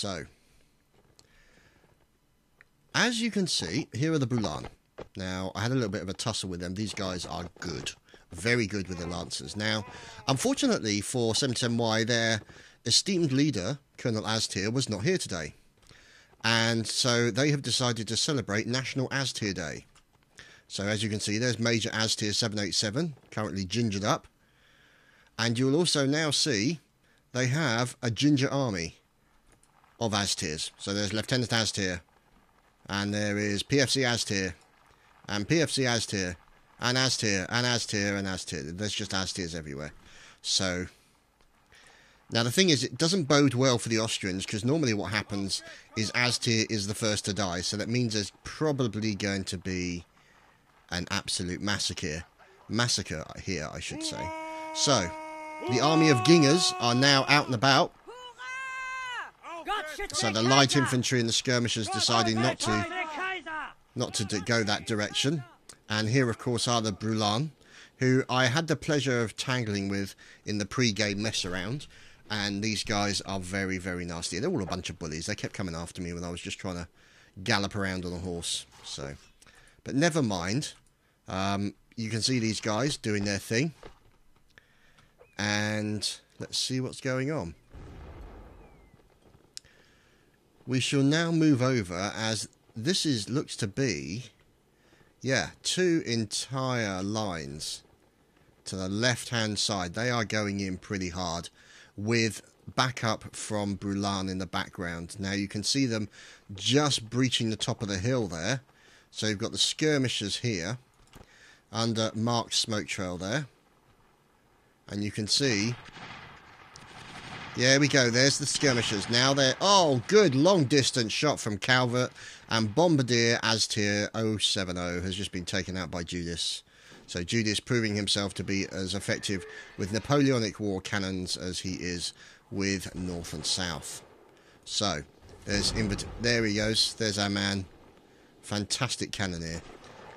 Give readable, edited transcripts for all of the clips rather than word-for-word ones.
So, as you can see, here are the Bulan. Now, I had a little bit of a tussle with them. These guys are good. Very good with the Lancers. Now, unfortunately for 77Y, their esteemed leader, Colonel Aztir, was not here today. And so they have decided to celebrate National Aztir Day. So as you can see, there's Major Aztir 787, currently gingered up. And you'll also now see they have a ginger army of Aztirs. So there's Lieutenant Aztir, and there is PFC Aztir, and PFC Aztir, and Aztir, and Aztir, and Aztir. There's just Aztirs everywhere. So, now the thing is, it doesn't bode well for the Austrians, because normally what happens is Aztir is the first to die. So that means there's probably going to be an absolute massacre here, I should say. So, the army of Gingers are now out and about. So the light infantry and the skirmishers deciding not to go that direction. And here, of course, are the Bulan, who I had the pleasure of tangling with in the pre-game mess around. And these guys are very, very nasty. They're all a bunch of bullies. They kept coming after me when I was just trying to gallop around on a horse. So, but never mind. You can see these guys doing their thing. And let's see what's going on. We shall now move over, as this looks to be, yeah, 2 entire lines to the left-hand side. They are going in pretty hard with backup from Bulan in the background. Now you can see them just breaching the top of the hill there. So you've got the skirmishers here under marked smoke trail there. And you can see, there we go, there's the skirmishers. Now they're, oh, good long distance shot from Calvert, and Bombardier Aztir 070 has just been taken out by Judas. So Judas proving himself to be as effective with Napoleonic war cannons as he is with north and south. So, there he goes, there's our man, fantastic cannoneer.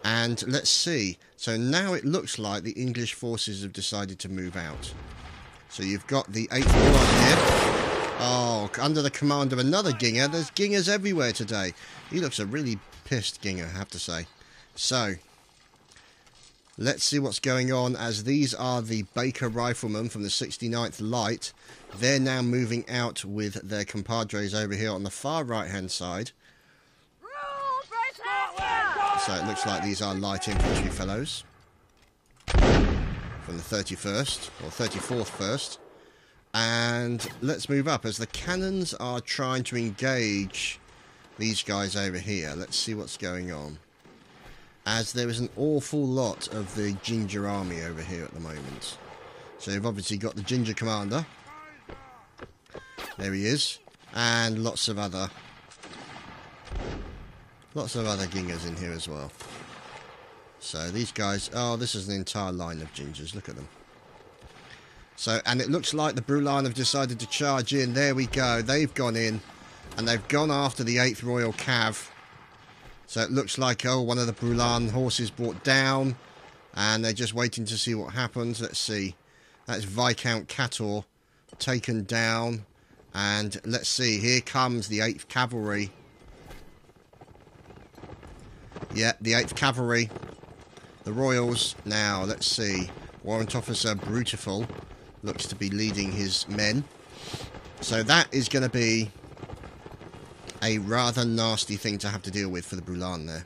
And let's see, so now it looks like the English forces have decided to move out. So you've got the 8th War here. Oh, under the command of another Ginger. There's Gingers everywhere today. He looks a really pissed Ginger, I have to say. So, let's see what's going on, as these are the Baker Riflemen from the 69th Light. They're now moving out with their compadres over here on the far right-hand side. So it looks like these are light infantry fellows from the 31st, or 34th first. And let's move up, as the cannons are trying to engage these guys over here. Let's see what's going on, as there is an awful lot of the Ginger army over here at the moment. So you've obviously got the Ginger commander. There he is. And lots of other Gingers in here as well. So these guys, oh, this is an entire line of Gingers, look at them. So, and it looks like the Bulan have decided to charge in. There we go, they've gone in, and they've gone after the 8th Royal Cav. So it looks like, oh, one of the Bulan horses brought down, and they're just waiting to see what happens. Let's see, that's Viscount Cator taken down, and let's see, here comes the 8th Cavalry. Yeah, the 8th Cavalry, the Royals. Now, let's see. Warrant Officer Brutiful looks to be leading his men. So that is going to be a rather nasty thing to have to deal with for the Bulan there.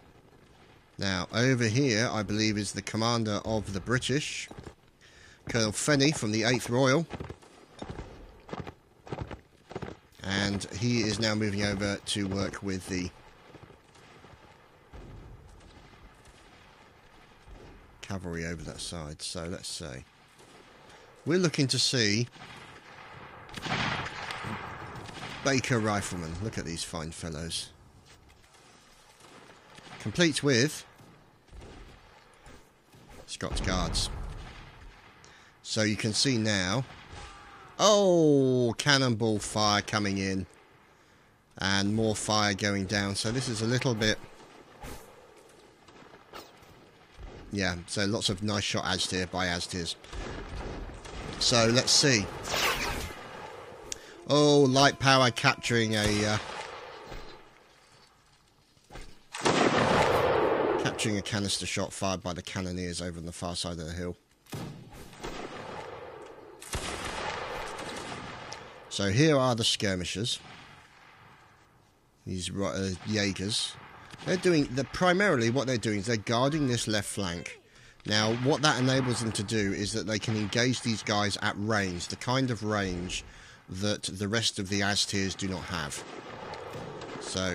Now, over here, I believe, is the commander of the British, Colonel Fenny from the 8th Royal. And he is now moving over to work with the cavalry over that side. So let's see, we're looking to see Baker Riflemen. Look at these fine fellows, complete with Scots Guards. So you can see now, oh, cannonball fire coming in and more fire going down. So this is a little bit, yeah, so lots of nice shot Aztir by Aztirs. So let's see. Oh, light power capturing a canister shot fired by the cannoneers over on the far side of the hill. So here are the skirmishers. These Jaegers. They're doing primarily what they're doing is they're guarding this left flank. Now, what that enables them to do is that they can engage these guys at range, the kind of range that the rest of the Aztirs do not have. So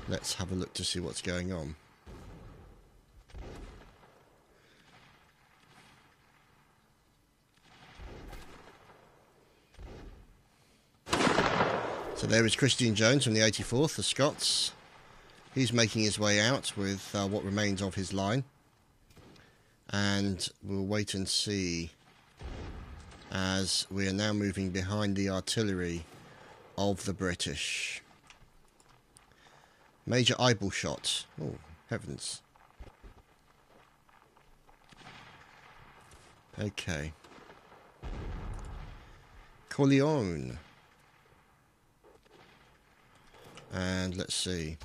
let's have a look to see what's going on. So there is Christian Jones from the 84th, the Scots. He's making his way out with what remains of his line. And we'll wait and see as we are now moving behind the artillery of the British. Major eyeball shot. Oh, heavens. Okay. Corleone. And let's see.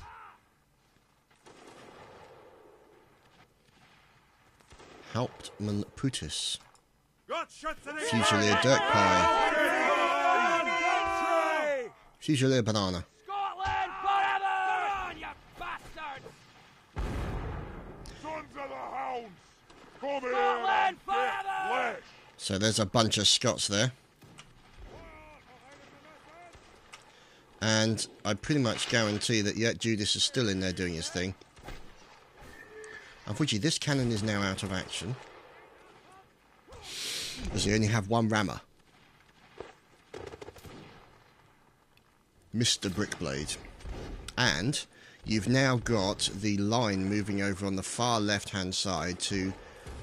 Hauptmann Putis. Fusilier Dirkpie. Fusilier Banana. Scotland forever! You bastard! Sons of the hounds! Come Scotland here! forever! So there's a bunch of Scots there. And I pretty much guarantee that, yeah, Judas is still in there doing his thing. Unfortunately, this cannon is now out of action, because you only have one rammer. Mr. Brickblade. And you've now got the line moving over on the far left-hand side to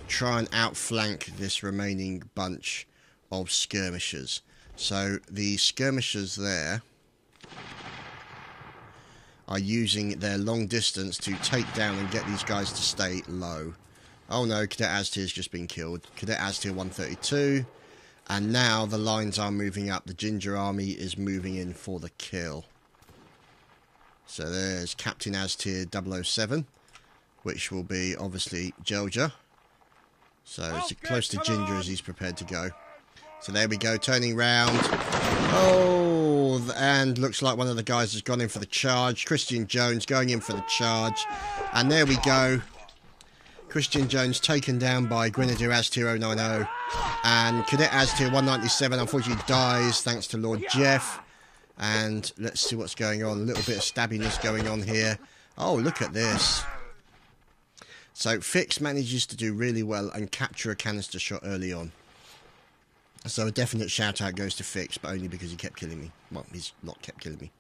try and outflank this remaining bunch of skirmishers. So the skirmishers there are using their long distance to take down and get these guys to stay low. Oh no, Cadet Aztir's just been killed. Cadet Aztir 132. And now the lines are moving up. The Ginger Army is moving in for the kill. So there's Captain Aztir 007, which will be obviously Georgia. So it's close to Ginger as he's prepared to go. So there we go, turning round. Oh, and looks like one of the guys has gone in for the charge. Christian Jones going in for the charge. And there we go. Christian Jones taken down by Grenadier Aztir 090. And Cadet Aztir 197 unfortunately dies thanks to Lord Jeff. And let's see what's going on. A little bit of stabbiness going on here. Oh, look at this. So Fix manages to do really well and capture a canister shot early on. So a definite shout out goes to Fix, but only because he kept killing me. Well, he's not kept killing me.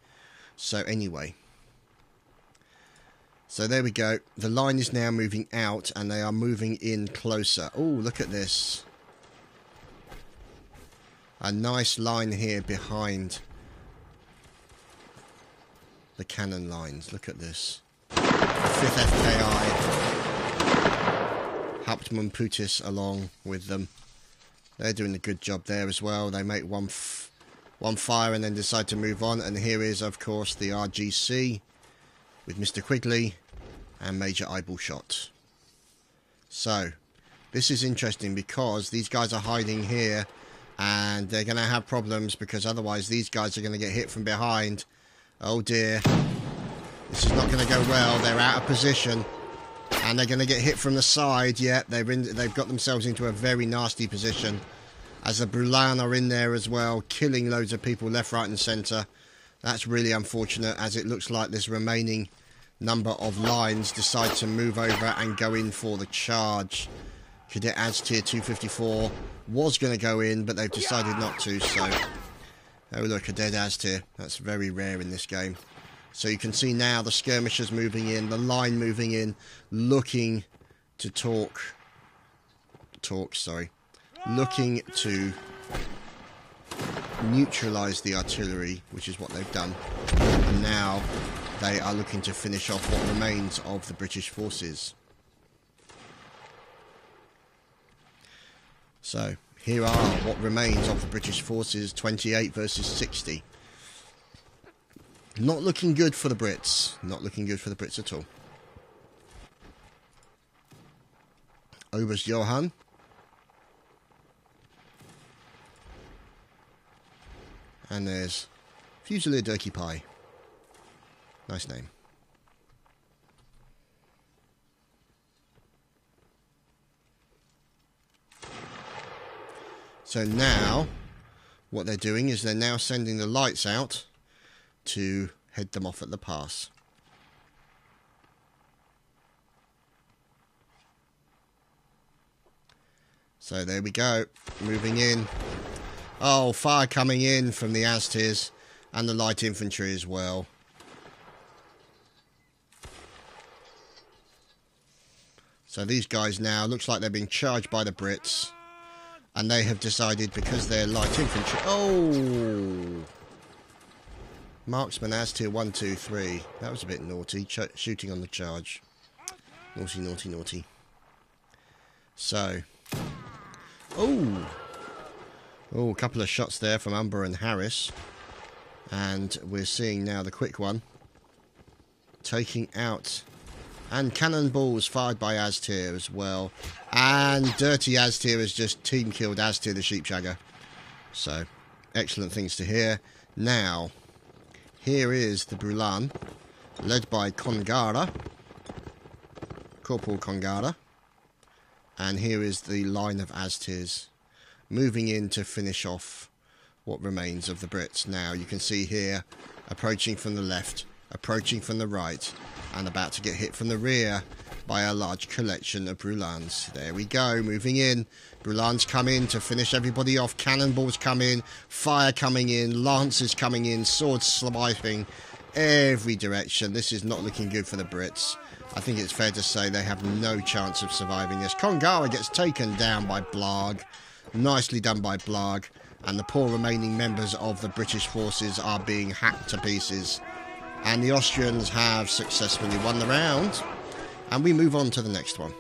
So anyway. So there we go. The line is now moving out and they are moving in closer. Oh, look at this. A nice line here behind the cannon lines. Look at this. 5th FKI. Hauptmann Putis along with them. They're doing a good job there as well. They make one fire and then decide to move on. And here is, of course, the RGC with Mr. Quigley and Major Eyeball Shot. So, this is interesting because these guys are hiding here and they're going to have problems because otherwise these guys are going to get hit from behind. Oh dear. This is not going to go well. They're out of position. And they're going to get hit from the side. Yeah, they've got themselves into a very nasty position. As the Brulan are in there as well, killing loads of people left, right and centre. That's really unfortunate as it looks like this remaining number of lines decide to move over and go in for the charge. Cadet Aztir 254 was going to go in, but they've decided not to. So, oh look, a dead Aztir. That's very rare in this game. So you can see now the skirmishers moving in, the line moving in, looking to looking to neutralise the artillery, which is what they've done. And now they are looking to finish off what remains of the British forces. So, here are what remains of the British forces, 28 versus 60. Not looking good for the Brits. Not looking good for the Brits at all. Oberst Johann. And there's Fusilier Dirkie Pie. Nice name. So now, what they're doing is they're now sending the lights out to head them off at the pass. So there we go, moving in. Oh, fire coming in from the Azters and the light infantry as well. So these guys now, looks like they're being charged by the Brits. And they have decided, because they're light infantry... Oh! Marksman Aztir 1, 2, 3. That was a bit naughty, shooting on the charge. Naughty, naughty, naughty. So... Oh! Oh, a couple of shots there from Umber and Harris. And we're seeing now the quick one. Taking out... And cannonballs fired by Aztir as well. And Dirty Aztir has just team-killed Aztir the Sheepshagger. So, excellent things to hear. Now, here is the Brulan, led by Kongara. Corporal Kongara. And here is the line of Aztirs, moving in to finish off what remains of the Brits. Now, you can see here, approaching from the left, approaching from the right, and about to get hit from the rear by a large collection of Brulans. There we go, moving in. Brulans come in to finish everybody off. Cannonballs come in, fire coming in, lances coming in, swords swiping every direction. This is not looking good for the Brits. I think it's fair to say they have no chance of surviving this. Kongara gets taken down by Blarg. Nicely done by Blarg. And the poor remaining members of the British forces are being hacked to pieces. And the Austrians have successfully won the round. And we move on to the next one.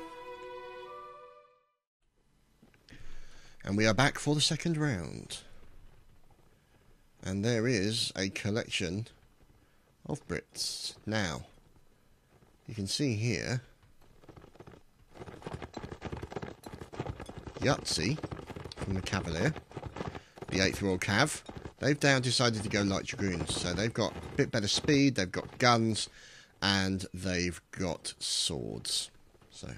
And we are back for the second round. And there is a collection of Brits. Now, you can see here, Yahtzee from the Cavalier, the 8th Royal Cav. They've now decided to go light dragoons, so they've got a bit better speed, they've got guns, and they've got swords. So,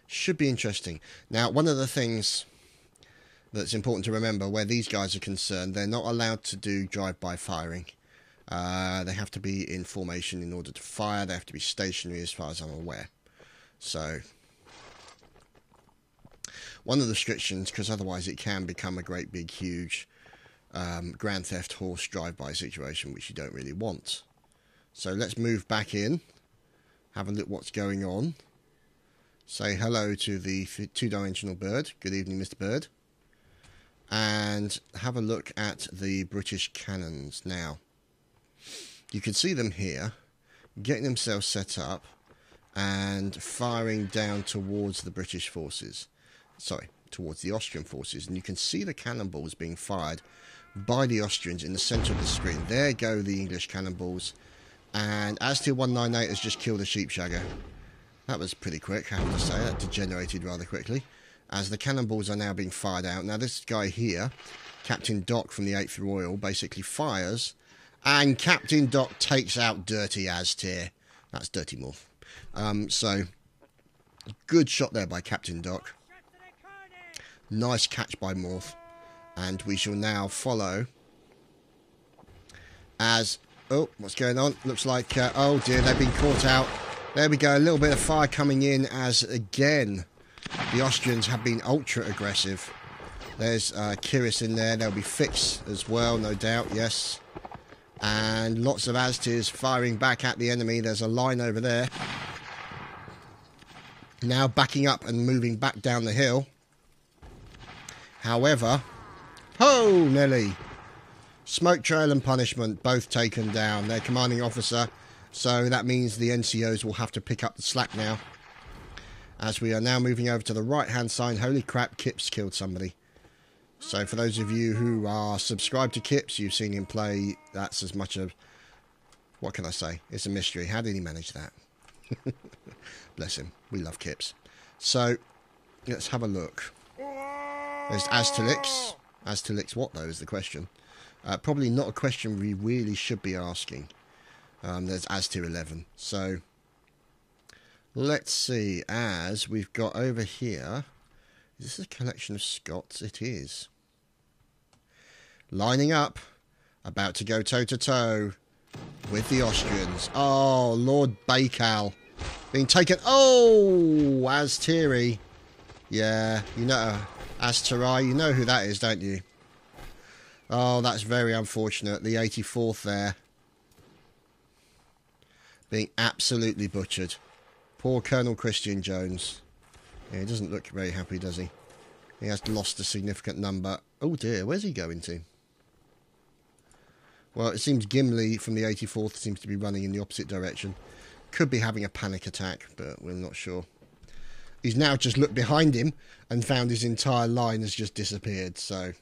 should be interesting. Now, one of the things that's important to remember where these guys are concerned, they're not allowed to do drive-by firing. They have to be in formation in order to fire, they have to be stationary as far as I'm aware. So, one of the restrictions, because otherwise it can become a great big huge Grand Theft horse drive-by situation, which you don't really want. So let's move back in, have a look what's going on, say hello to the two-dimensional bird. Good evening, Mr. Bird. And have a look at the British cannons. Now, you can see them here, getting themselves set up and firing down towards the British forces. Sorry, towards the Austrian forces. And you can see the cannonballs being fired by the Austrians in the centre of the screen. There go the English cannonballs. And Aztir 198 has just killed a Sheepshagger. That was pretty quick, I have to say. That degenerated rather quickly, as the cannonballs are now being fired out. Now this guy here, Captain Doc from the 8th Royal, basically fires, and Captain Doc takes out Dirty Aztir. That's Dirty Morph. So, good shot there by Captain Doc. Nice catch by Morph. And we shall now follow as... Oh, what's going on? Looks like... oh dear, they've been caught out. There we go, a little bit of fire coming in as, again, the Austrians have been ultra aggressive. There's Kiris in there. There'll be Fix as well, no doubt, yes. And lots of Aztirs firing back at the enemy. There's a line over there. Now backing up and moving back down the hill. However... Ho, Nelly! Smoke Trail and Punishment, both taken down. Their commanding officer, so that means the NCOs will have to pick up the slack now. As we are now moving over to the right-hand side. Holy crap, Kip's killed somebody. So for those of you who are subscribed to Kips, you've seen him play. That's as much of, what can I say? It's a mystery. How did he manage that? Bless him. We love Kips. So let's have a look. There's Aztelix. Aztelix what, though, is the question. Probably not a question we really should be asking. There's Aztier 11. So let's see. As we've got over here, is this a collection of Scots? It is. Lining up, about to go toe-to-toe with the Austrians. Oh, Lord Baikal being taken. Oh, Aztieri. Yeah, you know, Azterai, you know who that is, don't you? Oh, that's very unfortunate. The 84th there being absolutely butchered. Poor Colonel Christian Jones. Yeah, he doesn't look very happy, does he? He has lost a significant number. Oh dear, where's he going to? Well, it seems Gimli from the 84th seems to be running in the opposite direction. Could be having a panic attack, but we're not sure. He's now just looked behind him and found his entire line has just disappeared, so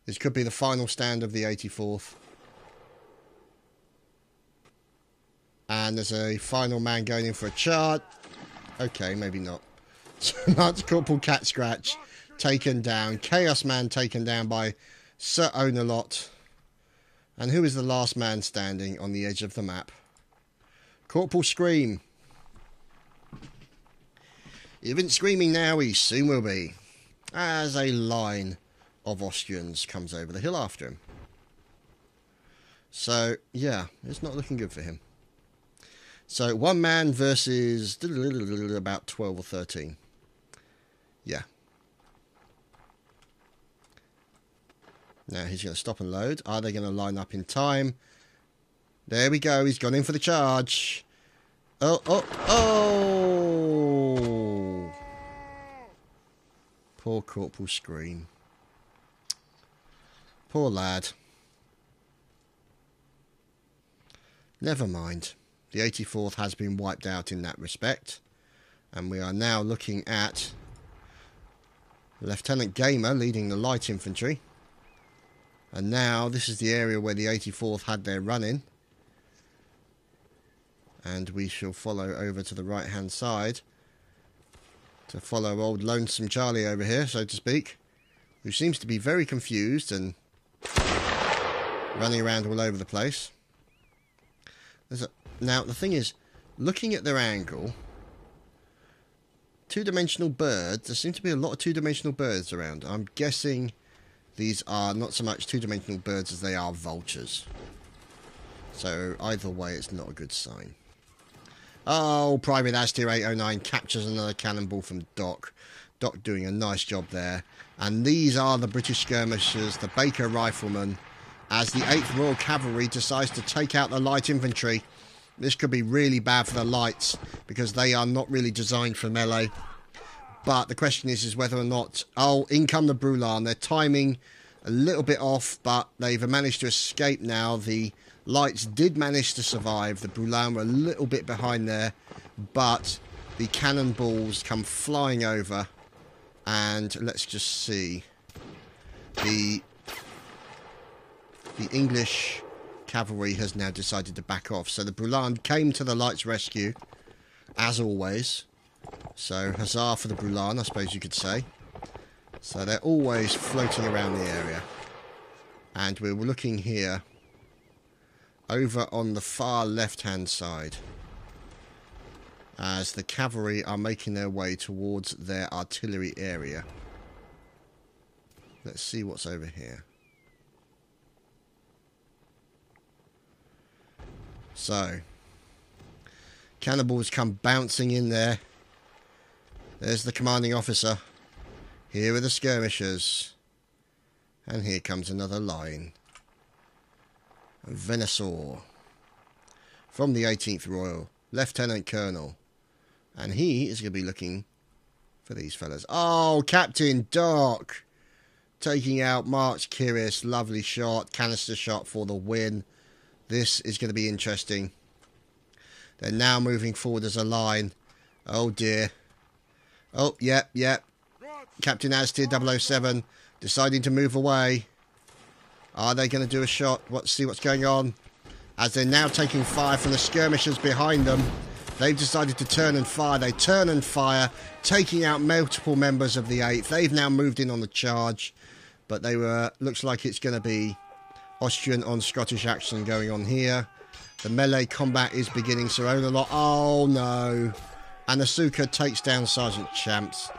this could be the final stand of the 84th. And there's a final man going in for a charge. Okay, maybe not. So Lance Corporal Cat Scratch taken down. Chaos Man taken down by Sir Onalot. And who is the last man standing on the edge of the map? Corporal Scream. He isn't screaming now, he soon will be. As a line of Austrians comes over the hill after him. So, yeah, it's not looking good for him. So, one man versus about 12 or 13. Yeah. Now, he's going to stop and load. Are they going to line up in time? There we go. He's gone in for the charge. Oh, oh, oh! Poor Corporal Scream. Poor lad. Never mind. The 84th has been wiped out in that respect. And we are now looking at Lieutenant Gamer leading the light infantry. And now this is the area where the 84th had their run-in. And we shall follow over to the right-hand side to follow old Lonesome Charlie over here, so to speak, who seems to be very confused and running around all over the place. Now, the thing is, looking at their angle, two-dimensional birds, there seem to be a lot of two-dimensional birds around. I'm guessing these are not so much two-dimensional birds as they are vultures. So, either way, it's not a good sign. Oh, Private Aztier 809 captures another cannonball from Doc. Doc doing a nice job there. And these are the British skirmishers, the Baker Riflemen, as the 8th Royal Cavalry decides to take out the light infantry. This could be really bad for the lights, because they are not really designed for melee. But the question is whether or not... Oh, in come the Brulan. They're timing a little bit off, but they've managed to escape now. The lights did manage to survive. The Brulan were a little bit behind there, but the cannonballs come flying over. And let's just see. The English cavalry has now decided to back off. So the Brulan came to the lights' rescue, as always. So huzzah for the Brulan, I suppose you could say. So they're always floating around the area. And we're looking here over on the far left-hand side as the cavalry are making their way towards their artillery area. Let's see what's over here. So, cannonballs come bouncing in there. There's the commanding officer. Here are the skirmishers. And here comes another line. Venator. From the 18th Royal. Lieutenant Colonel. And he is going to be looking for these fellas. Oh, Captain Doc. Taking out March Kiris. Lovely shot. Canister shot for the win. This is going to be interesting. They're now moving forward as a line. Oh dear. Oh, yep. Captain Aztir 007 deciding to move away. Are they going to do a shot? Let's see what's going on. As they're now taking fire from the skirmishers behind them. They've decided to turn and fire. They turn and fire, taking out multiple members of the 8th. They've now moved in on the charge. But they were, looks like it's going to be Austrian on Scottish action going on here. The melee combat is beginning. So oh no. And Asuka takes down Sergeant Champs.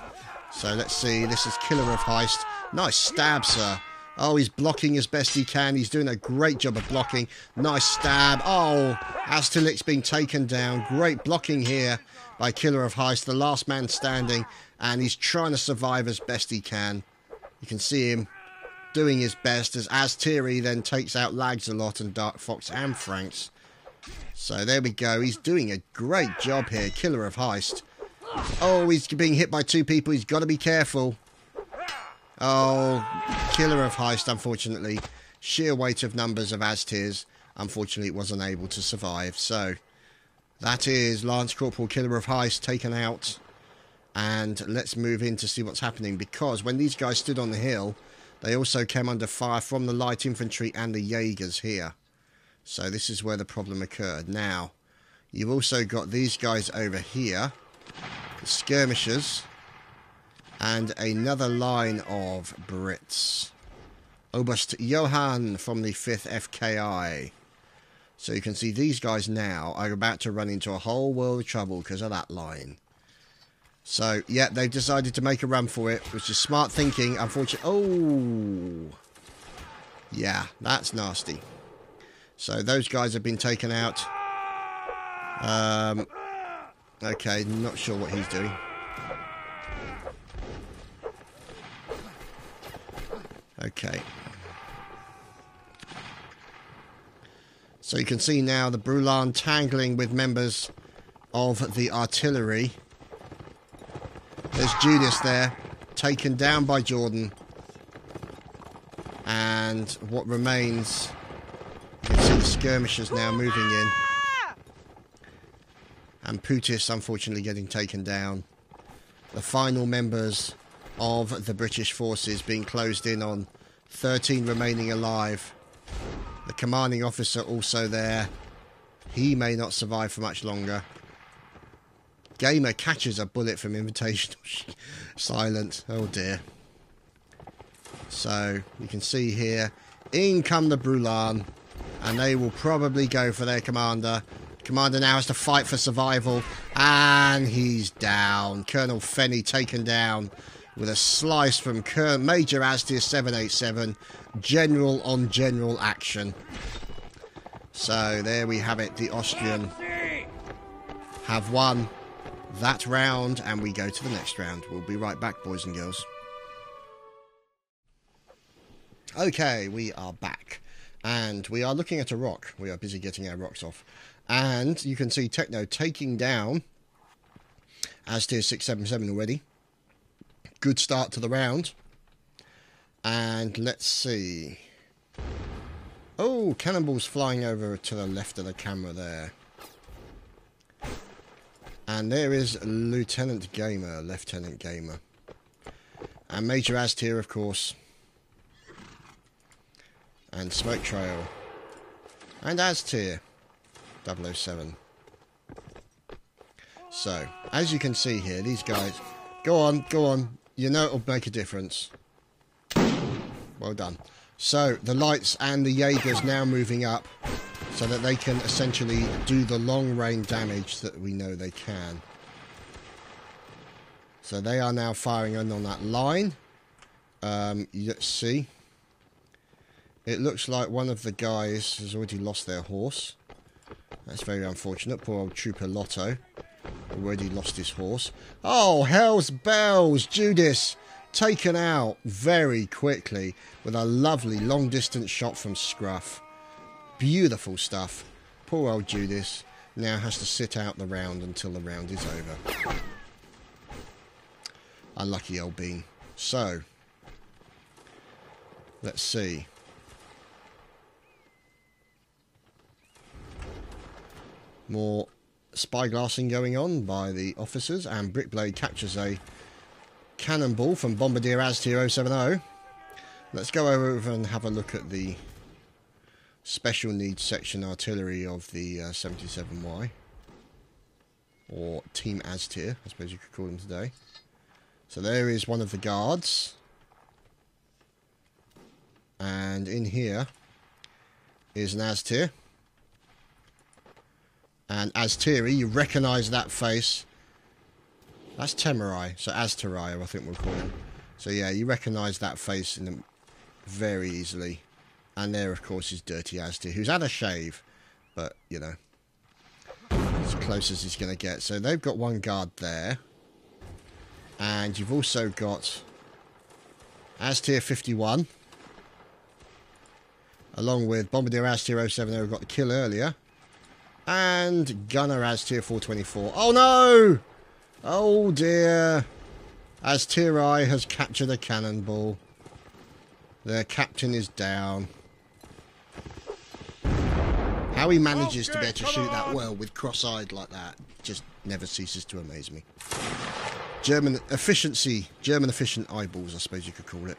So let's see. This is Killer of Heist. Nice stab, sir. Oh, he's blocking as best he can. He's doing a great job of blocking. Nice stab. Oh, Aztilik's been taken down. Great blocking here by Killer of Heist. The last man standing. And he's trying to survive as best he can. You can see him doing his best as Aztiri then takes out Lags a lot and Dark Fox and Franks. So there we go. He's doing a great job here. Killer of Heist. Oh, he's being hit by 2 people. He's got to be careful. Oh, Killer of Heist, unfortunately. Sheer weight of numbers of Aztirs. Unfortunately, it wasn't able to survive. So, that is Lance Corporal Killer of Heist taken out. And let's move in to see what's happening. Because when these guys stood on the hill, they also came under fire from the light infantry and the Jaegers here. So, this is where the problem occurred. Now, you've also got these guys over here. The Skirmishers. And another line of Brits. Oberst Johann from the 5th FKI. So you can see these guys now are about to run into a whole world of trouble because of that line. So, yeah, they've decided to make a run for it, which is smart thinking. Unfortunately, oh! Yeah, that's nasty. So those guys have been taken out. Okay, not sure what he's doing. Okay. So you can see now the Brulan tangling with members of the artillery. There's Judas there, taken down by Jordan. And what remains, you can see the skirmishers now moving in. And Putis unfortunately getting taken down. The final members of the British forces being closed in on, 13 remaining alive. The commanding officer also there. He may not survive for much longer. Gamer catches a bullet from Invitational. Silent. Oh dear. So you can see here, in come the Brulan, and they will probably go for their commander. Commander now has to fight for survival, and he's down. Colonel Fenny taken down with a slice from Major Aztir 787. General on general action. So there we have it. The Austrian have won that round, and we go to the next round. We'll be right back, boys and girls. Okay, we are back. And we are looking at a rock. We are busy getting our rocks off. And you can see Techno taking down Aztir 677 already. Good start to the round. And let's see. Oh, cannonballs flying over to the left of the camera there. And there is Lieutenant Gamer. And Major Aztir, of course. And Smoke Trail. And Aztir 007. So, as you can see here, these guys... Go on. You know it'll make a difference. Well done. So, the lights and the Jaegers now moving up so that they can essentially do the long-range damage that we know they can. So, they are now firing on that line. Let's see. It looks like one of the guys has already lost their horse. That's very unfortunate. Poor old Trooper Lotto. Already lost his horse. Oh, hell's bells! Judas taken out very quickly with a lovely long-distance shot from Scruff. Beautiful stuff. Poor old Judas now has to sit out the round until the round is over. Unlucky old bean. So, let's see. More spyglassing going on by the officers, and Brickblade captures a cannonball from Bombardier Aztir 070. Let's go over and have a look at the special needs section artillery of the 77Y. Or Team Aztir, I suppose you could call them today. So there is one of the guards. And in here is an Aztir. And Aztiri, you recognise that face. That's Temerai, so Azterai, I think we'll call him. So yeah, you recognise that face in them very easily. And there, of course, is Dirty Aztir, who's had a shave. But, you know, as close as he's going to get. So they've got one guard there. And you've also got Aztir 51. Along with Bombardier Aztir 070, who got the kill earlier. And Gunner Aztir 424. Oh no! Oh dear. Aztiri has captured a cannonball. Their captain is down. How he manages to be able to shoot that well with cross-eyed like that just never ceases to amaze me. German efficiency, German efficient eyeballs, I suppose you could call it.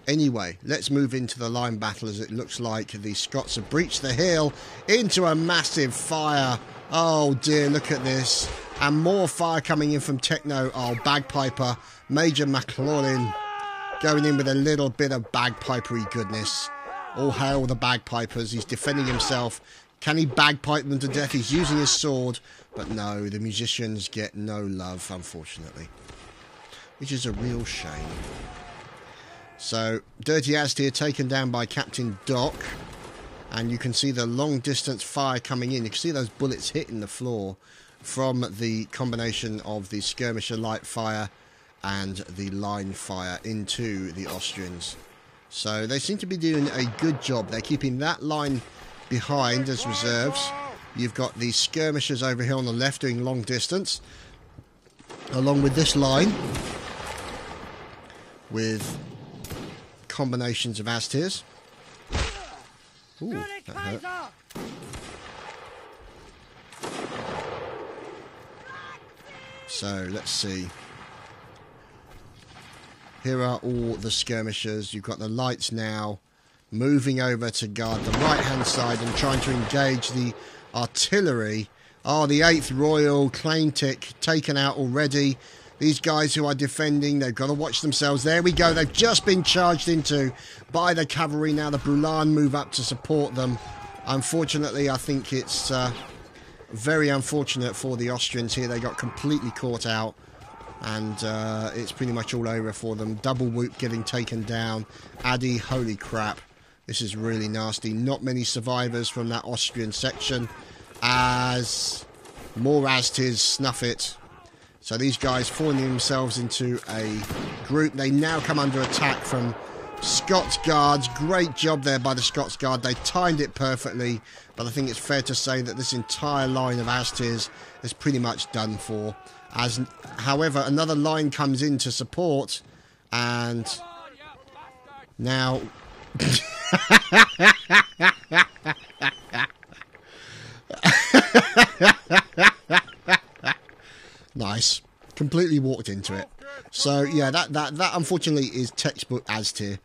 Anyway, let's move into the line battle, as it looks like the Scots have breached the hill into a massive fire. Oh dear, look at this. And more fire coming in from Techno. Oh, Bagpiper, Major McLaughlin going in with a little bit of bagpipery goodness. All hail the bagpipers. He's defending himself. Can he bagpipe them to death? He's using his sword. But no, the musicians get no love, unfortunately. Which is a real shame. So, Dirty Aztir taken down by Captain Doc. And you can see the long distance fire coming in. You can see those bullets hitting the floor from the combination of the skirmisher light fire and the line fire into the Austrians. So they seem to be doing a good job. They're keeping that line behind as reserves. You've got the skirmishers over here on the left doing long distance, along with this line with combinations of Aztirs. Ooh, that hurt. So let's see. Here are all the skirmishers. You've got the lights now moving over to guard the right-hand side and trying to engage the artillery. Oh, the 8th Royal Claim Tick taken out already. These guys who are defending, they've got to watch themselves. There we go. They've just been charged into by the cavalry. Now the Brulan move up to support them. Unfortunately, I think it's very unfortunate for the Austrians here. They got completely caught out. And it's pretty much all over for them. Double Whoop getting taken down. Addy, holy crap. This is really nasty. Not many survivors from that Austrian section. As more Aztirs snuff it. So these guys falling themselves into a group. They now come under attack from Scots Guards. Great job there by the Scots Guard. They timed it perfectly. But I think it's fair to say that this entire line of Aztirs is pretty much done for. As, however, another line comes in to support, and now nice, completely walked into it. So yeah, that unfortunately is textbook Aztir.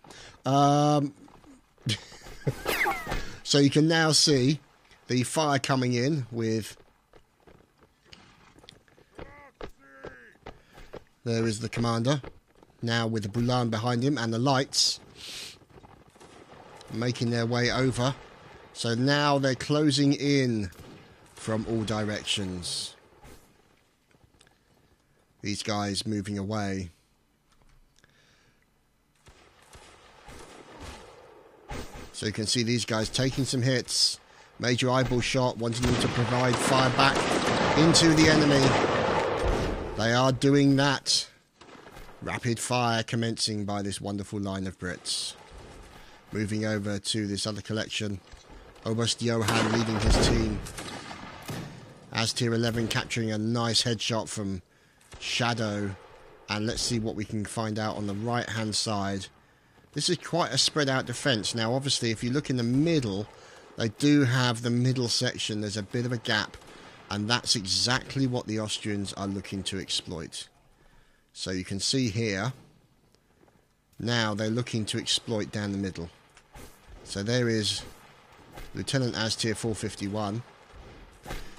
So you can now see the fire coming in with. There is the commander, now with the Brulan behind him, and the lights making their way over. So now they're closing in from all directions. These guys moving away. So you can see these guys taking some hits. Major eyeball shot, wanting them to provide fire back into the enemy. They are doing that. Rapid fire commencing by this wonderful line of Brits. Moving over to this other collection. Oberst Johann leading his team. Aztir 11 capturing a nice headshot from Shadow. And let's see what we can find out on the right hand side. This is quite a spread out defence. Now obviously if you look in the middle, they do have the middle section. There's a bit of a gap. And that's exactly what the Austrians are looking to exploit. So you can see here, now they're looking to exploit down the middle. So there is Lieutenant Aztir 451,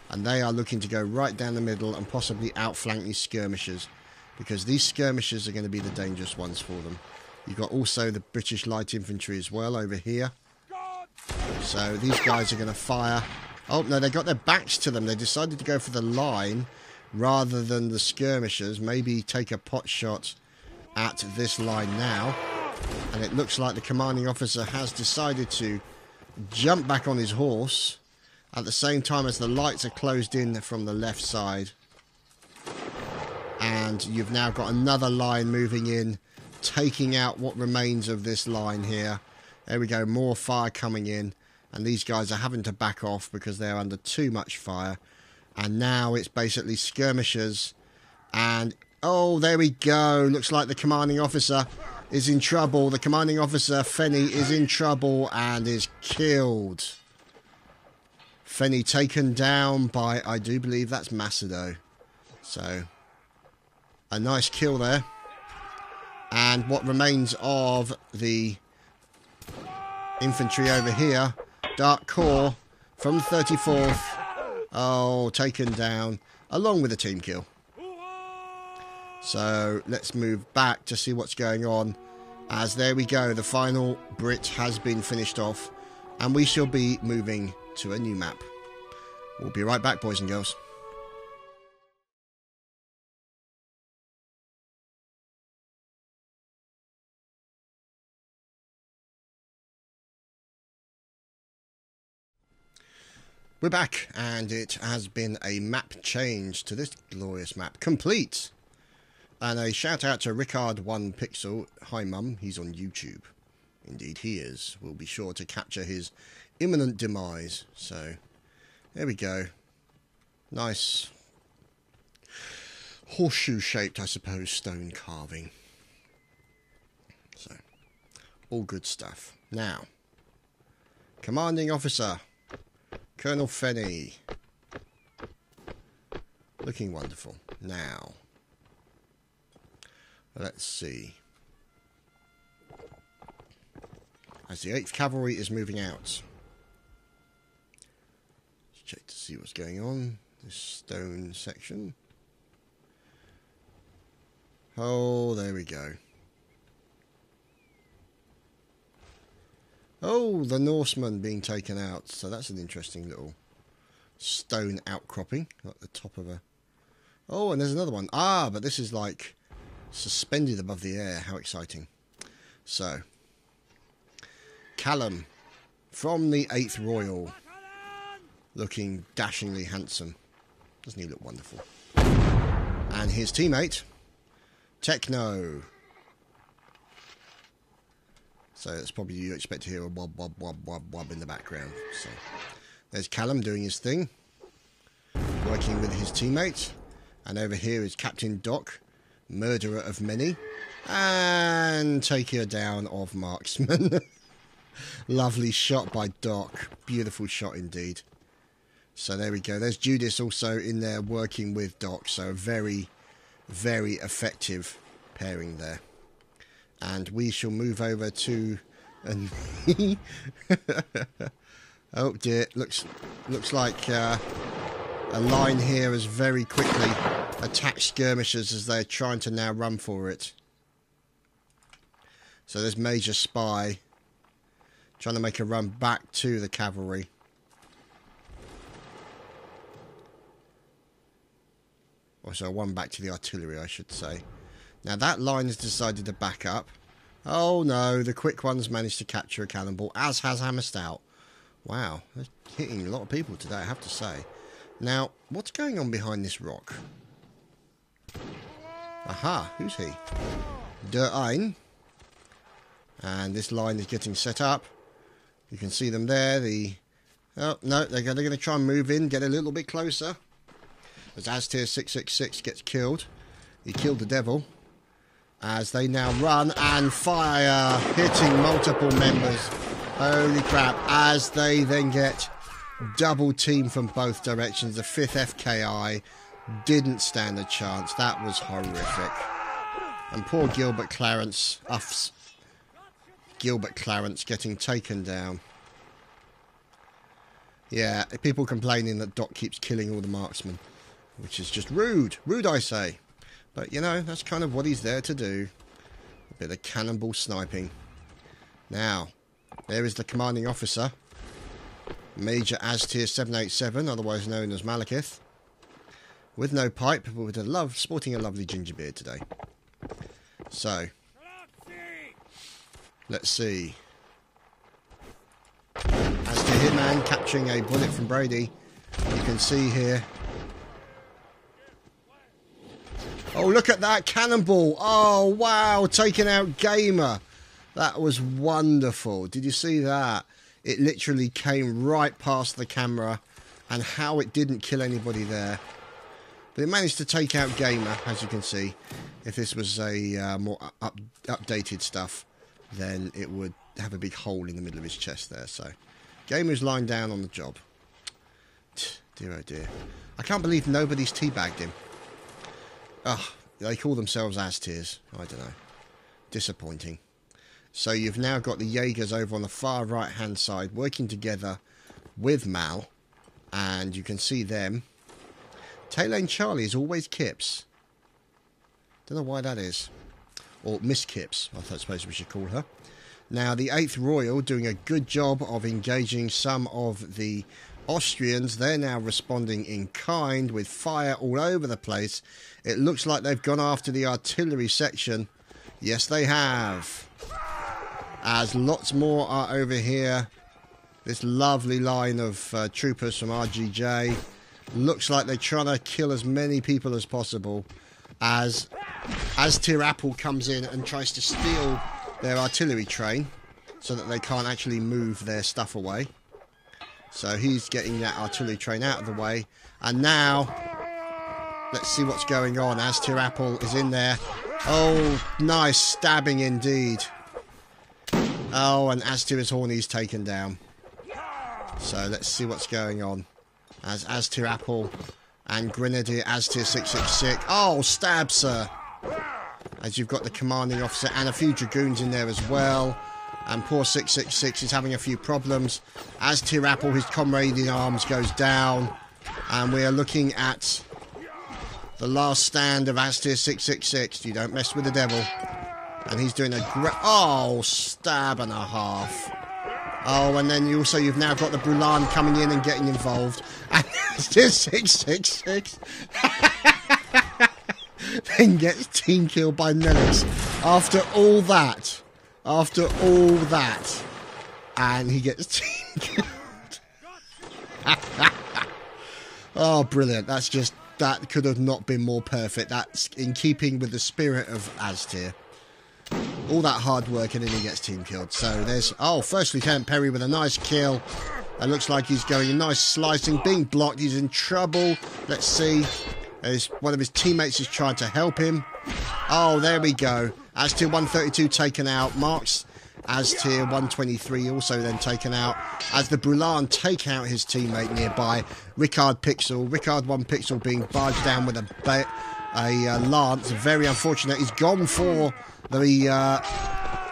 and they are looking to go right down the middle and possibly outflank these skirmishers, because these skirmishers are going to be the dangerous ones for them. You've got also the British light infantry as well over here. So these guys are going to fire. Oh no, they got their backs to them. They decided to go for the line rather than the skirmishers. Maybe take a pot shot at this line now. And it looks like the commanding officer has decided to jump back on his horse at the same time as the lights are closed in from the left side. And you've now got another line moving in, taking out what remains of this line here. There we go, more fire coming in, and these guys are having to back off because they're under too much fire. And now it's basically skirmishers, and oh, there we go. Looks like the commanding officer is in trouble. The commanding officer, Fenny, is in trouble and is killed. Fenny taken down by, I do believe that's Macedo. So, a nice kill there. And what remains of the infantry over here, Dark Corps from the 34th. Oh, taken down, along with a team kill. So, let's move back to see what's going on. As there we go, the final Brit has been finished off. And we shall be moving to a new map. We'll be right back, boys and girls. We're back, and it has been a map change to this glorious map. Complete! And a shout out to Rickard1Pixel. Hi mum, he's on YouTube. Indeed he is. We'll be sure to capture his imminent demise. So, there we go. Nice horseshoe-shaped, I suppose, stone carving. So, all good stuff. Now, commanding officer, Colonel Fenny. Looking wonderful. Now, let's see. As the 8th Cavalry is moving out. Let's check to see what's going on. This stone section. Oh, there we go. Oh, the Norseman being taken out. So that's an interesting little stone outcropping at the top of a... Oh, and there's another one. Ah, but this is like suspended above the air. How exciting. So, Callum from the 8th Royal. Looking dashingly handsome. Doesn't he look wonderful? And his teammate, Techno. So it's probably you expect to hear a wob, wob, wob, wob, wob in the background. So there's Callum doing his thing, working with his teammate. And over here is Captain Doc, murderer of many, and taker down of marksman. Lovely shot by Doc. Beautiful shot indeed. So there we go. There's Judas also in there working with Doc. So very, very effective pairing there. And we shall move over to... oh dear, looks like a line here has very quickly attacked skirmishers as they're trying to now run for it. So there's Major Spy trying to make a run back to the cavalry. Or so one back to the artillery, I should say. Now that line has decided to back up. Oh no, the quick ones managed to capture a cannonball, as has Hammerstout. Wow, they're hitting a lot of people today, I have to say. Now, what's going on behind this rock? Aha, who's he? Der Ein. And this line is getting set up. You can see them there. Oh no, they're going to try and move in, get a little bit closer. As Aztir 666 gets killed. He killed the devil. As they now run and fire, hitting multiple members. Holy crap. As they then get double team from both directions. The 5th FKI didn't stand a chance. That was horrific. And poor Gilbert Clarence, Gilbert Clarence getting taken down. Yeah, people complaining that Doc keeps killing all the marksmen, which is just rude. Rude, I say. But, you know, that's kind of what he's there to do. A bit of cannonball sniping. Now, there is the commanding officer, Major Aztir 787, otherwise known as Malekith, with no pipe, but with sporting a lovely ginger beard today. So, let's see. Aztir Hitman capturing a bullet from Brady. You can see here. Oh, look at that cannonball. Oh, wow, taking out Gamer. That was wonderful. Did you see that? It literally came right past the camera, and how it didn't kill anybody there. But it managed to take out Gamer, as you can see. If this was a more updated stuff, then it would have a big hole in the middle of his chest there. So, Gamer's lying down on the job. Dear oh dear. I can't believe nobody's teabagged him. Oh, they call themselves Aztirs. I don't know. Disappointing. So you've now got the Jaegers over on the far right hand side working together with Mal, and you can see them. Taylane Charlie is always Kips. Don't know why that is. Or Miss Kips, I suppose we should call her. Now the 8th Royal doing a good job of engaging some of the Austrians. They're now responding in kind with fire all over the place. It looks like they've gone after the artillery section. Yes, they have. As lots more are over here. This lovely line of troopers from RGJ. Looks like they're trying to kill as many people as possible. As Aztir Apple comes in and tries to steal their artillery train, so that they can't actually move their stuff away. So he's getting that artillery train out of the way. And now, let's see what's going on. Aztir Apple is in there. Oh, nice stabbing indeed. Oh, and Aztir's Horny is taken down. So let's see what's going on. As Aztir Apple and Grenadier Aztir 666. Oh, stab, sir. As you've got the commanding officer and a few dragoons in there as well. And poor 666 is having a few problems. Aztir Apple, his comrade in arms, goes down. And we are looking at the last stand of Aztir 666. You don't mess with the devil. And he's doing a great... Oh, stab and a half. Oh, and then you've now got the Brulan coming in and getting involved. And Aztir 666 then gets team killed by Nellis. After all that. And he gets team killed. Oh, brilliant. That could have not been more perfect. That's in keeping with the spirit of Aztir. All that hard work and then he gets team killed. So there's... Oh, first Lieutenant Perry with a nice kill. It looks like he's going a nice slicing. Being blocked. He's in trouble. Let's see. One of his teammates is trying to help him. Oh, there we go. Aztir 132 taken out. Marks Aztir 123 also then taken out. As the Brulan take out his teammate nearby. Ricard 1 Pixel being barged down with a lance. Very unfortunate. He's gone for the...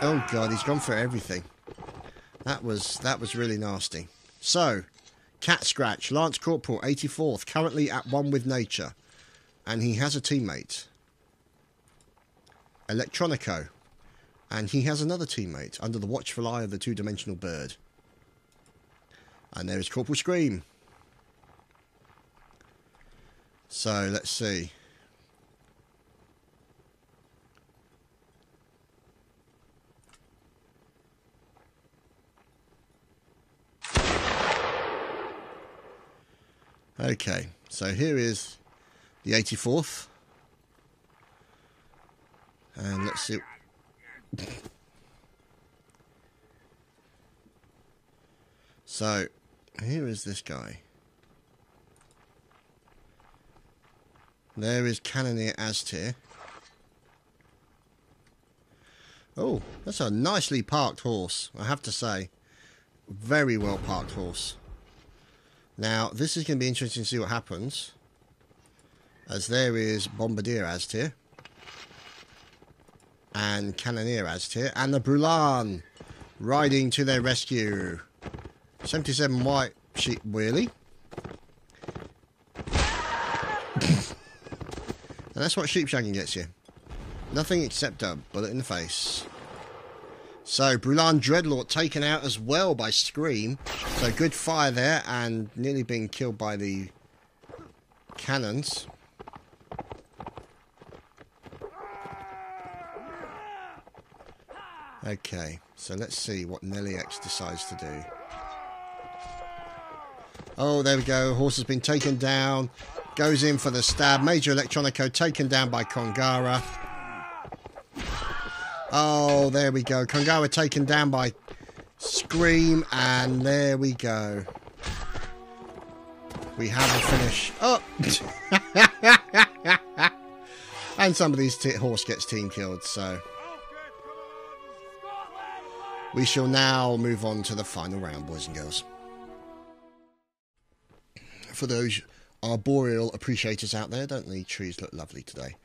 oh, God, he's gone for everything. That was really nasty. So, Cat Scratch, Lance Corporal, 84th, currently at one with nature. And he has a teammate. Electronico. And he has another teammate under the watchful eye of the two-dimensional bird. And there is Corporal Scream. So, let's see. Okay, so here is the 84th. And let's see. So, here is this guy. There is Cannoneer Aztir. Oh, that's a nicely parked horse, I have to say. Very well parked horse. Now, this is going to be interesting to see what happens. As there is Bombardier Aztir. and Cannoneer as here, and the Brulan riding to their rescue. 77 white sheep, really? And that's what sheepshagging gets you. Nothing except a bullet in the face. So, Brulan Dreadlord taken out as well by Scream. So, good fire there, and nearly being killed by the cannons. Okay, so let's see what Nelly X decides to do. Oh, there we go. Horse has been taken down. Goes in for the stab. Major Electronico taken down by Kongara. Oh, there we go. Kongara taken down by Scream. And there we go. We have a finish. Oh! And somebody's horse gets team killed, so... We shall now move on to the final round, boys and girls. For those arboreal appreciators out there, don't the trees look lovely today?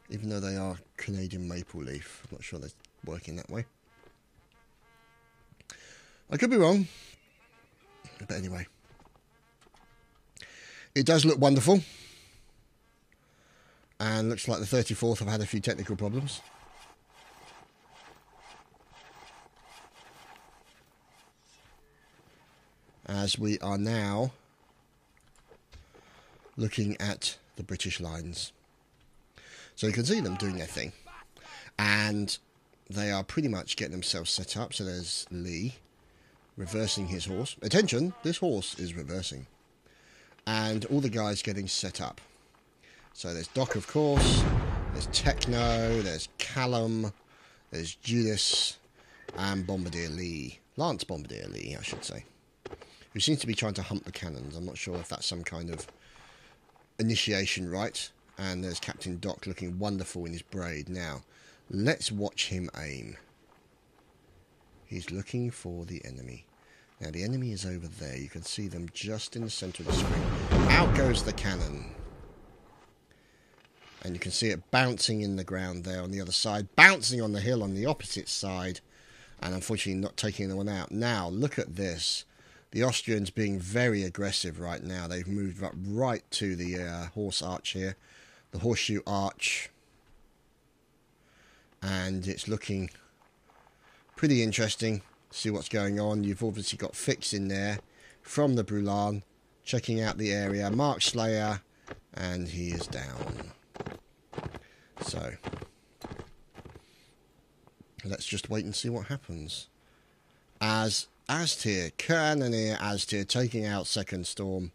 Even though they are Canadian maple leaf. I'm not sure they're working that way. I could be wrong. But anyway. It does look wonderful. And looks like the 34th have had a few technical problems. As we are now looking at the British lines. So you can see them doing their thing. And they are pretty much getting themselves set up. So there's Lee reversing his horse. Attention, this horse is reversing. And all the guys getting set up. So there's Doc, of course. There's Techno. There's Callum. There's Judas. And Bombardier Lee. Lance Bombardier Lee, I should say. Who seems to be trying to hump the cannons. I'm not sure if that's some kind of initiation rite. And there's Captain Doc looking wonderful in his braid. Now, let's watch him aim. He's looking for the enemy. Now, the enemy is over there. You can see them just in the centre of the screen. Out goes the cannon. And you can see it bouncing in the ground there on the other side. Bouncing on the hill on the opposite side. And unfortunately not taking anyone out. Now, look at this. The Austrians being very aggressive right now. They've moved up right to the horse arch here. The horseshoe arch. And it's looking pretty interesting. See what's going on. You've obviously got Fix in there from the Brulan. Checking out the area. Mark Slayer. And he is down. So, let's just wait and see what happens. As Aztir, Cannoneer Aztir taking out Second Storm.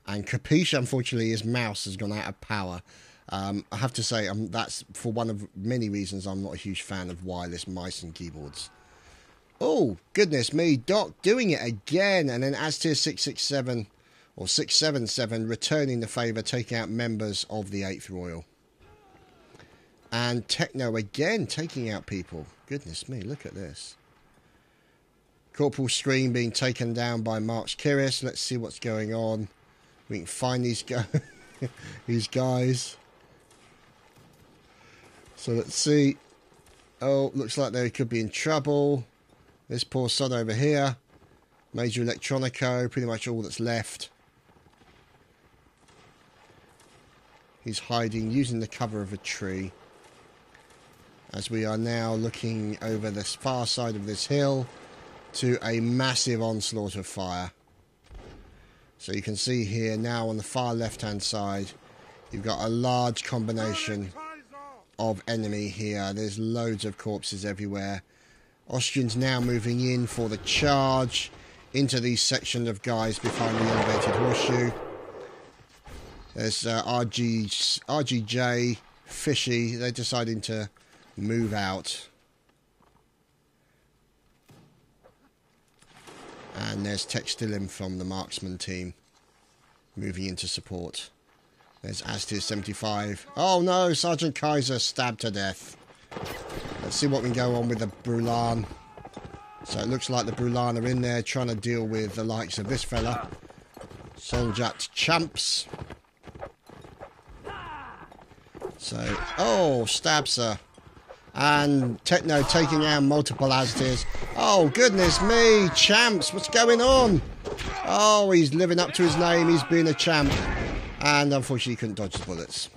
And Capiche, unfortunately, his mouse has gone out of power. I have to say, that's for one of many reasons I'm not a huge fan of wireless mice and keyboards. Oh, goodness me, Doc doing it again. And then Aztir 667, or 677, returning the favour, taking out members of the 8th Royal. And Techno again, taking out people. Goodness me, look at this. Corporal Scream being taken down by Marks Kiris. Let's see what's going on. We can find these guys. So let's see. Oh, looks like they could be in trouble. This poor sod over here. Major Electronico, pretty much all that's left. He's hiding, using the cover of a tree. As we are now looking over the far side of this hill to a massive onslaught of fire. So you can see here now on the far left hand side, you've got a large combination of enemy here. There's loads of corpses everywhere. Austrians now moving in for the charge into these sections of guys behind the elevated horseshoe. There's RGJ, Fishy. They're deciding to move out. And there's Textilim from the marksman team moving into support. There's Aztir 75. Oh no, Sergeant Kaiser stabbed to death. Let's see what we can go on with the Brulan. So it looks like the Brulan are in there trying to deal with the likes of this fella. Soljat Champs. So, oh, stabs her. And Techno taking out multiple Aztirs. Oh, goodness me. Champs, what's going on? Oh, he's living up to his name. He's been a champ. And unfortunately, he couldn't dodge the bullets.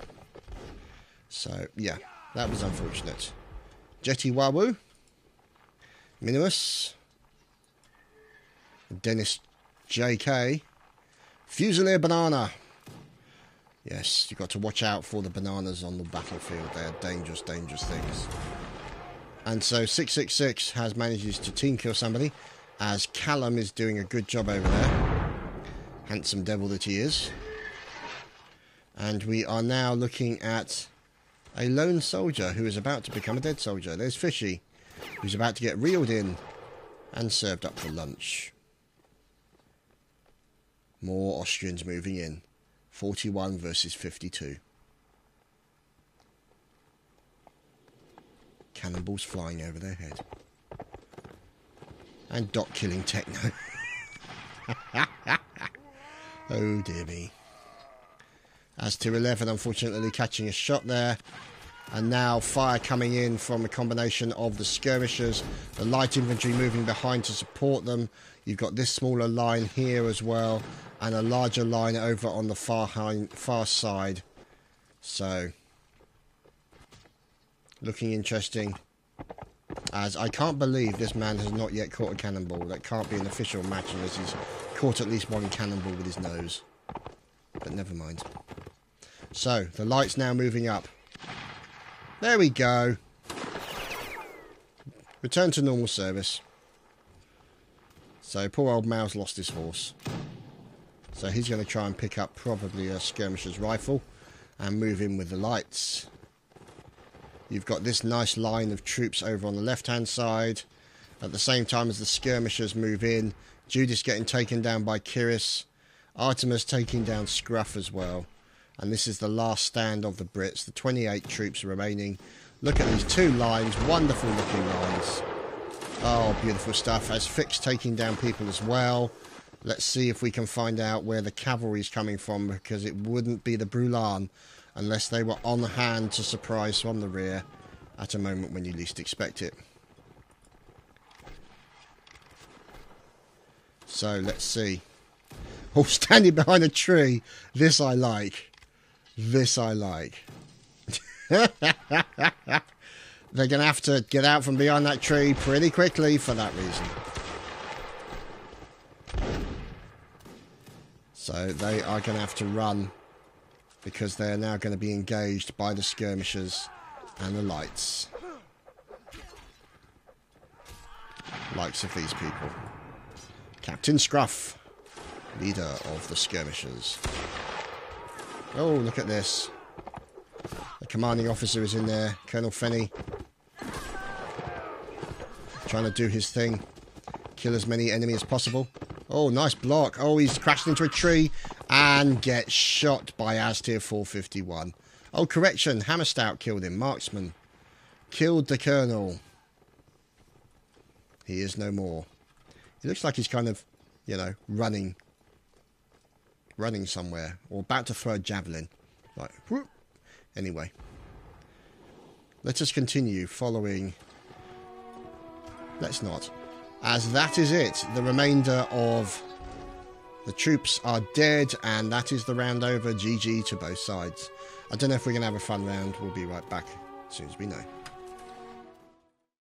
So, yeah, that was unfortunate. Jetty Wawu. Minimus. Dennis JK. Fusilier Banana. Yes, you've got to watch out for the bananas on the battlefield. They are dangerous, dangerous things. And so 666 has managed to team kill somebody, as Callum is doing a good job over there. Handsome devil that he is. And we are now looking at a lone soldier who is about to become a dead soldier. There's Fishy, who's about to get reeled in and served up for lunch. More Austrians moving in. 41 versus 52. Cannonballs flying over their head. And Doc killing Techno. Oh dear me. As to 11, unfortunately catching a shot there. And now fire coming in from a combination of the skirmishers. The light infantry moving behind to support them. You've got this smaller line here as well. And a larger line over on the far side. So, looking interesting. As I can't believe this man has not yet caught a cannonball. That can't be an official match unless he's caught at least one cannonball with his nose. But never mind. So, the light's now moving up. There we go. Return to normal service. So, poor old Mao's lost his horse. So he's going to try and pick up probably a skirmisher's rifle and move in with the lights. You've got this nice line of troops over on the left-hand side. At the same time as the skirmishers move in, Judas getting taken down by Kiris. Artemis taking down Scruff as well. And this is the last stand of the Brits. The 28 troops remaining. Look at these two lines. Wonderful looking lines. Oh, beautiful stuff. As Fix taking down people as well. Let's see if we can find out where the cavalry is coming from, because it wouldn't be the Brulan unless they were on hand to surprise from the rear at a moment when you least expect it. So, let's see. Oh, standing behind a tree. This I like. This I like. They're going to have to get out from behind that tree pretty quickly for that reason. So they are going to have to run because they are now going to be engaged by the skirmishers and the lights. Likes of these people. Captain Scruff, leader of the skirmishers. Oh, look at this. The commanding officer is in there, Colonel Fenny. Trying to do his thing. Kill as many enemies as possible. Oh, nice block. Oh, he's crashed into a tree and gets shot by Aztir 451. Oh, correction. Hammerstout killed him. Marksman. Killed the colonel. He is no more. He looks like he's kind of, you know, running somewhere. Or about to throw a javelin. Like, whoop. Anyway. Let us continue following... Let's not. As that is it. The remainder of the troops are dead, and that is the round over. GG to both sides. I don't know if we're going to have a fun round. We'll be right back as soon as we know.